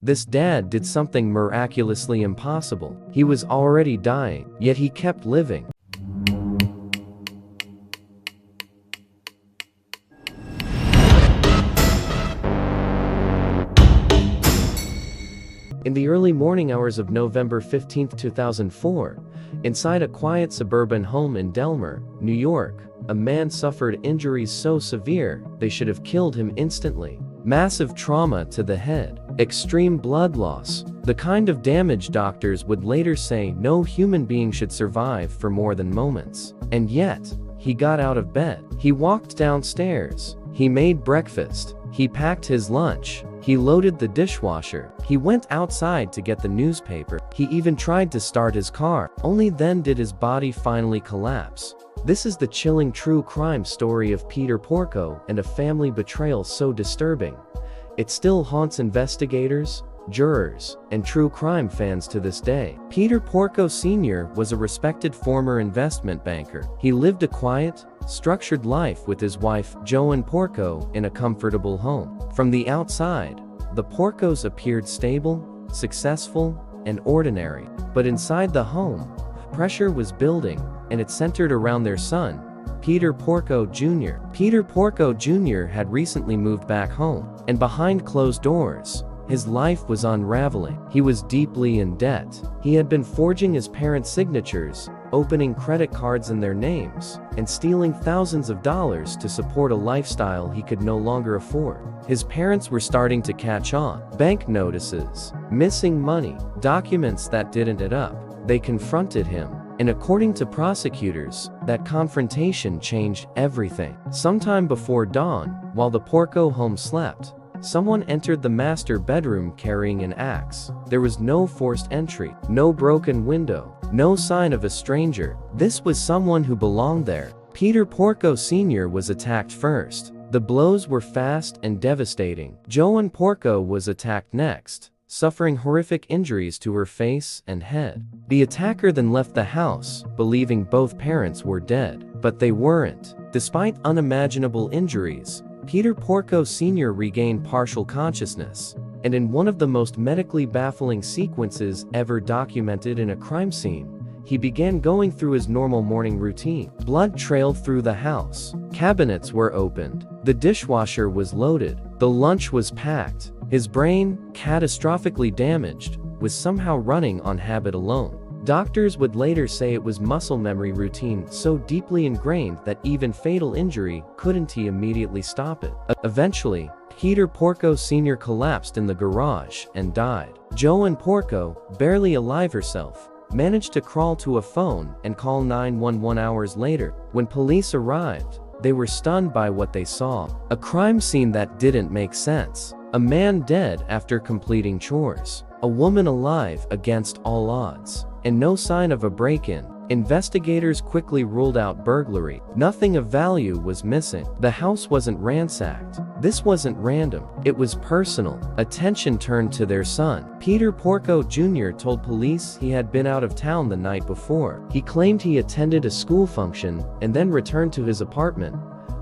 This dad did something miraculously impossible. He was already dying, yet he kept living. In the early morning hours of November 15, 2004, inside a quiet suburban home in Delmar, New York, a man suffered injuries so severe they should have killed him instantly. Massive trauma to the head, extreme blood loss, the kind of damage doctors would later say no human being should survive for more than moments. And yet, he got out of bed. He walked downstairs. He made breakfast. He packed his lunch. He loaded the dishwasher. He went outside to get the newspaper. He even tried to start his car. Only then did his body finally collapse. This is the chilling true crime story of Peter Porco and a family betrayal so disturbing. It still haunts investigators, jurors, and true crime fans to this day. Peter Porco Sr. was a respected former investment banker. He lived a quiet, structured life with his wife, Joan Porco, in a comfortable home. From the outside, the Porcos appeared stable, successful, and ordinary. But inside the home, pressure was building, and it centered around their son, Peter Porco Jr. Peter Porco Jr. had recently moved back home, and behind closed doors, his life was unraveling. He was deeply in debt. He had been forging his parents' signatures, opening credit cards in their names, and stealing thousands of dollars to support a lifestyle he could no longer afford. His parents were starting to catch on. Bank notices, missing money, documents that didn't add up. They confronted him, and according to prosecutors, that confrontation changed everything. Sometime before dawn, while the Porco home slept, someone entered the master bedroom carrying an axe. There was no forced entry, no broken window, no sign of a stranger. This was someone who belonged there. Peter Porco Sr. was attacked first. The blows were fast and devastating. Joan Porco was attacked next, suffering horrific injuries to her face and head. The attacker then left the house, believing both parents were dead. But they weren't. Despite unimaginable injuries, Peter Porco Sr. regained partial consciousness, and in one of the most medically baffling sequences ever documented in a crime scene, he began going through his normal morning routine. Blood trailed through the house. Cabinets were opened. The dishwasher was loaded. The lunch was packed. His brain, catastrophically damaged, was somehow running on habit alone. Doctors would later say it was muscle memory routine so deeply ingrained that even fatal injury couldn't immediately stop it. Eventually, Peter Porco Sr. collapsed in the garage and died. Joan Porco, barely alive herself, managed to crawl to a phone and call 911 hours later. When police arrived, they were stunned by what they saw. A crime scene that didn't make sense. A man dead after completing chores. A woman alive against all odds. And no sign of a break-in. Investigators quickly ruled out burglary. Nothing of value was missing. The house wasn't ransacked. This wasn't random. It was personal. Attention turned to their son. Peter Porco Jr. told police he had been out of town the night before. He claimed he attended a school function and then returned to his apartment.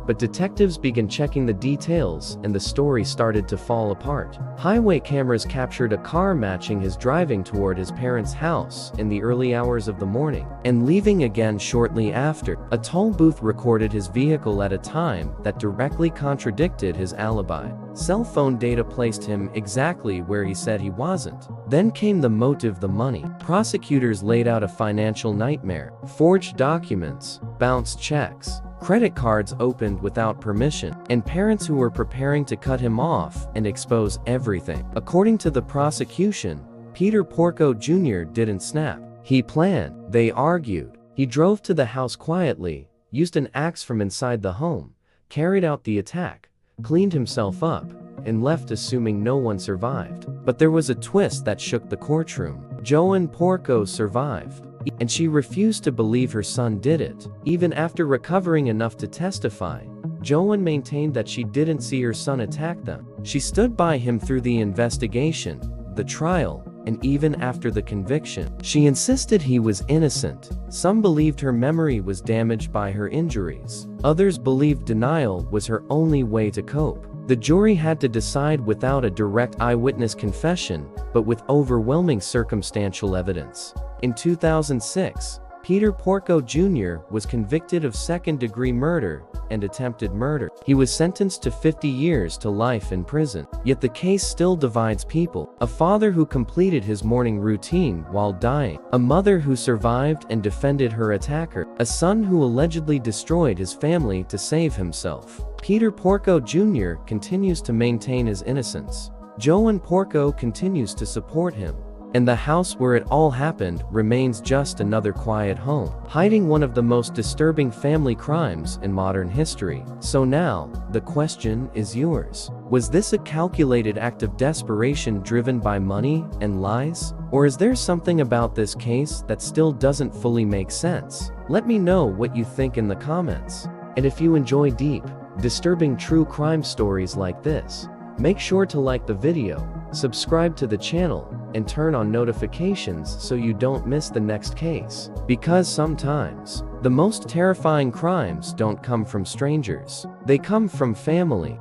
But detectives began checking the details and the story started to fall apart. Highway cameras captured a car matching his driving toward his parents' house in the early hours of the morning and leaving again shortly after. A toll booth recorded his vehicle at a time that directly contradicted his alibi. Cell phone data placed him exactly where he said he wasn't. Then came the motive: the money. Prosecutors laid out a financial nightmare. Forged documents, bounced checks, credit cards opened without permission, and parents who were preparing to cut him off and expose everything. According to the prosecution, Peter Porco Jr. didn't snap. He planned, they argued. He drove to the house quietly, used an axe from inside the home, carried out the attack, cleaned himself up, and left assuming no one survived. But there was a twist that shook the courtroom. Joan Porco survived, and she refused to believe her son did it. Even after recovering enough to testify, Joan maintained that she didn't see her son attack them. She stood by him through the investigation, the trial, and even after the conviction, she insisted he was innocent. Some believed her memory was damaged by her injuries. Others believed denial was her only way to cope. The jury had to decide without a direct eyewitness confession, but with overwhelming circumstantial evidence. In 2006, Peter Porco Jr. was convicted of second-degree murder and attempted murder. He was sentenced to 50 years to life in prison. Yet the case still divides people. A father who completed his morning routine while dying. A mother who survived and defended her attacker. A son who allegedly destroyed his family to save himself. Peter Porco Jr. continues to maintain his innocence. Joan Porco continues to support him. And the house where it all happened remains just another quiet home, hiding one of the most disturbing family crimes in modern history. So now, the question is yours. Was this a calculated act of desperation driven by money and lies? Or is there something about this case that still doesn't fully make sense? Let me know what you think in the comments. And if you enjoy deep, disturbing true crime stories like this, make sure to like the video, subscribe to the channel, and turn on notifications so you don't miss the next case. Because sometimes, the most terrifying crimes don't come from strangers. They come from family.